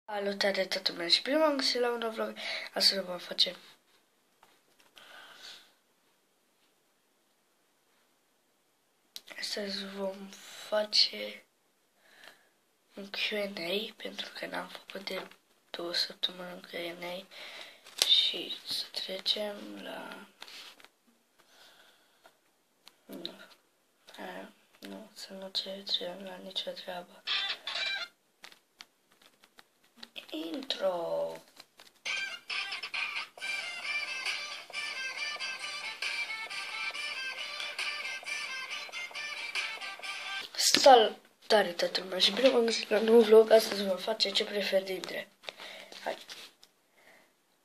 Salutare toată lumea și prima am găsit la un nou vlog. Astăzi vom face un Q&A pentru că n-am făcut de 2 săptămâni un Q&A și să trecem la să nu trecem la nicio treabă. Intro. Salutare toată lumea și bine v-am găsit la un nou vlog. Astăzi vom face ce prefer dintre. Hai.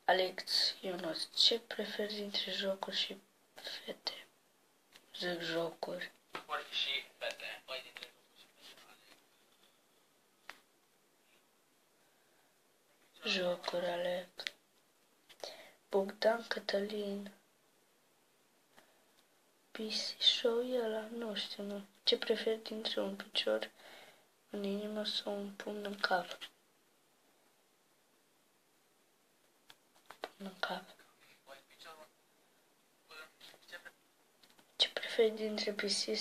Alex Ionuț, ce prefer dintre jocuri și fete? Zic jocuri. Și fete. Mai dintre jocuri și fete. Jocuri, Alex. Bogdan Cătălin. Pisișou ăla, nu știu, nu. Ce prefer dintre un picior în inimă sau un pumn în cap? Pumn în cap. Ce prefer dintre PC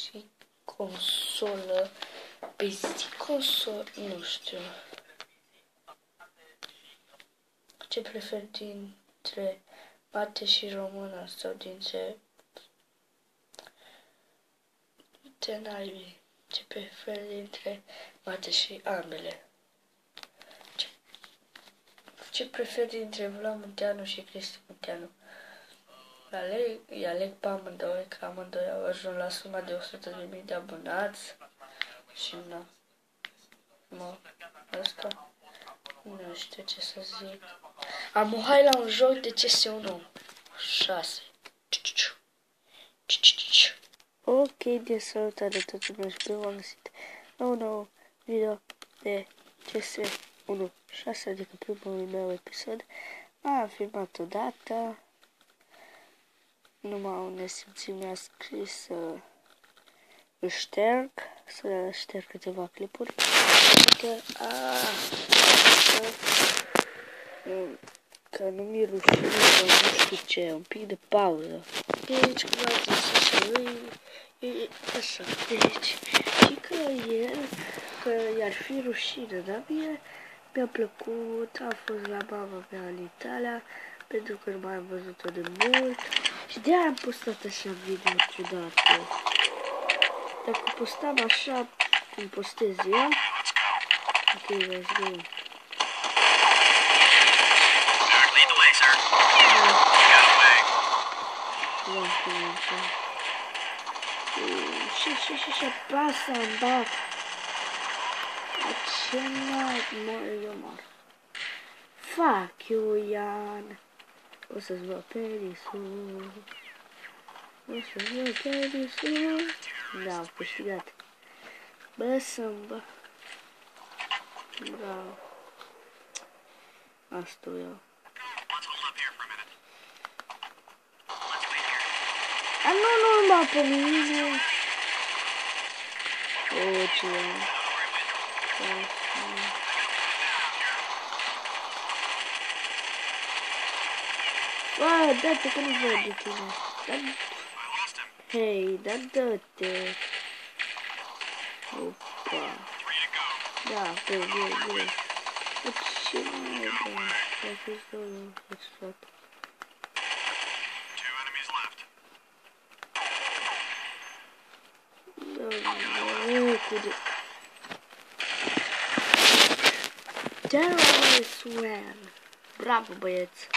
și consolă? PC, consolă, nu știu. Ce prefer dintre mate și română sau dintre naibii? Ce prefer dintre mate și ambele? Ce prefer dintre Vlad Munteanu și Cristi Munteanu? Aleg pe amândoi, că amândoi au ajuns la suma de 100.000 de abonați și asta nu știu ce să zic. Hai la un joc de CS1 6. Ok, de salutare toată lumea și bine v-am găsit la un nou video de CS1 6, adică primul meu episod. Am filmat odată, numai un nesimțit mi-a scris să îl șterg, să șterg câteva clipuri, că nu mi-e rușine sau nu știu ce, un pic de pauză. Deci, cum a zis și lui, așa, deci, și că el, că i-ar fi rușine, dar mie mi-a plăcut, am fost la mama mea în Italia, pentru că nu mai am văzut-o de mult și de-aia am postat așa video ciudate. Dacă postam așa cum postez eu, ok, let's go. Și apasă în bac. Ce eu mor. Fuck you, Ian. O să-ți văd penisul. Da, am câștigat. Bă, sâmbă. Bravo. Asta eu. Nu m-a pe mine. O, ce bă, dă-te că nu văd de tine. Hei, dă-te. Opa. Da, bine. Ce mai e, bă? Ai fost două, faci toată. Terrorist Swan. Bravo, băieți.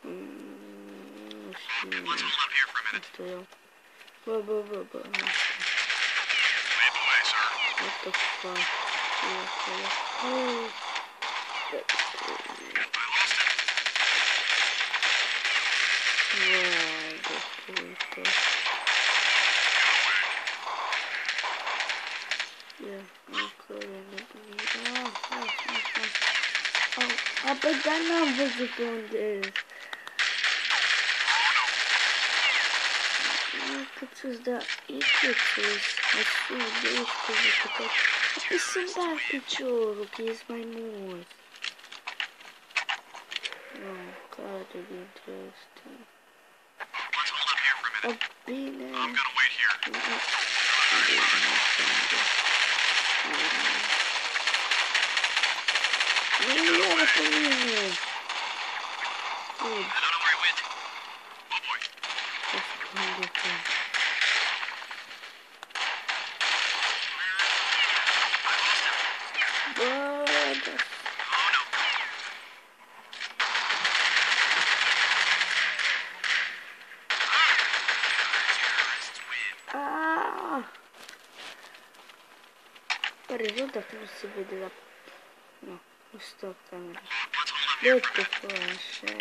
Nu știu eu. Bă. What the fuck? Păi, dar n-am văzut pe unde e. Cât să-ți da, e cât să-ți, 12, Hai să-mi bag piciorul, că ești mai mult. Nu, care dintre astea? O, bine. Nu iară pe mine. Bă, da. Pare rău dacă nu se vede la... Nu, nu stop camera. Uite, fă, așa.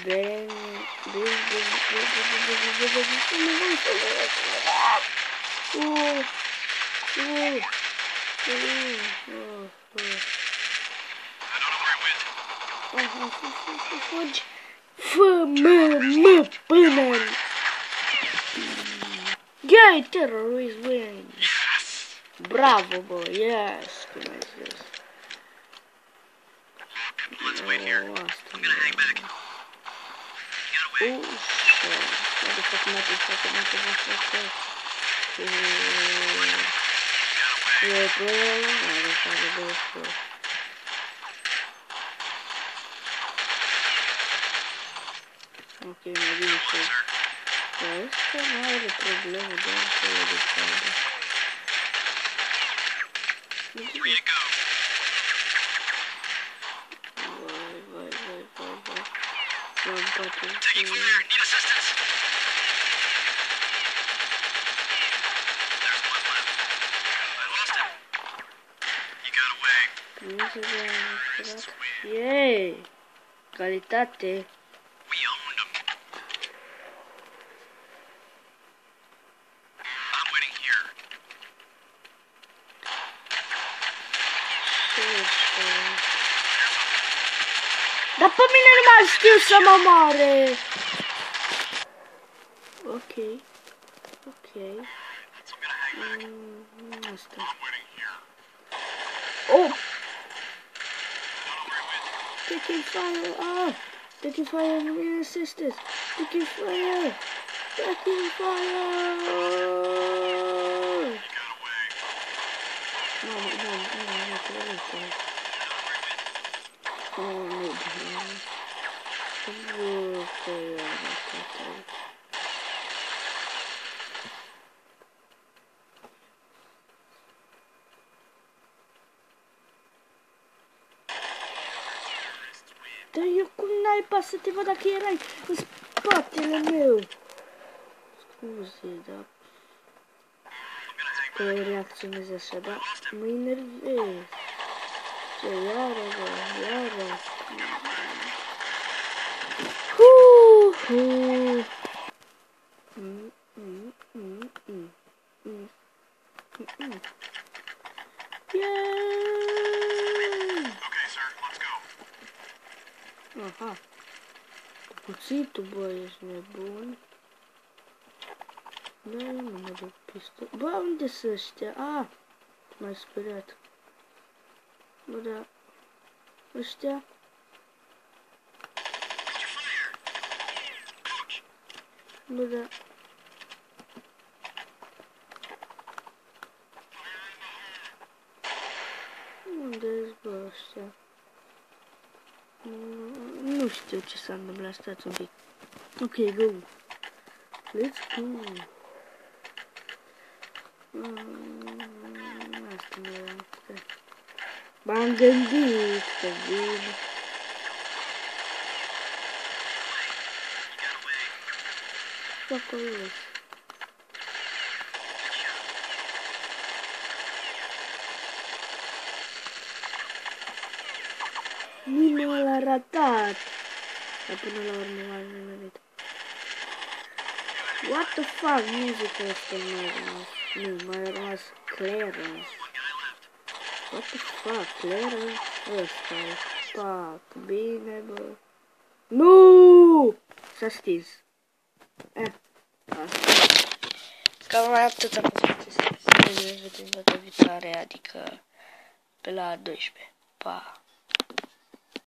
Bine, fugi. Fă-mă până. Yay, terrorist win. Bravo, bă, yes, cum ai zis. Asta nu e. Ușa. Haide, fac-mate. E pe ăla, are care de ușor. Ok, mai bine să... Asta nu are probleme, doar să o deschide. Taking fire, need assistance. There's one left. I lost him. He got away. Yay! Calitate! We owned him. I'm waiting here. Dar pe mine nu mai știu să mă moare! Ok. Asta. Oh! Taking fire! Ah! Taking fire! No me assistance! Taking fire! Dar eu cum n-ai să te văd dacă erai în spatele meu? Scuze, dar... Că reacționezi așa, dar mă enervez. Ce, iară. Aha. Cuțitul, bă, ești nebun. Dă-i mână de pistol. Bă, unde sunt ăștia? Ah, m-ai speriat. Bă, da. Ăștia? Bă, da. Unde-s, bă, ăștia? Nu știu ce s-a întâmplat, stați un pic. Ok, go. Let's go. Asta nu era. M-am gândit că vin. Și acolo. Nimeni l-a ratat. Dar până la urmă m-a nimerit. What the fuck? Muzica asta m-a rămas. Nu, m-a rămas Clarence. What the fuck? Clarence? Ăsta-i. Fuck. Bine, bă. Nu! S-a stins. Asta. Cam mai atât a fost. ne vedem data viitoare, adică pe la 12. Pa!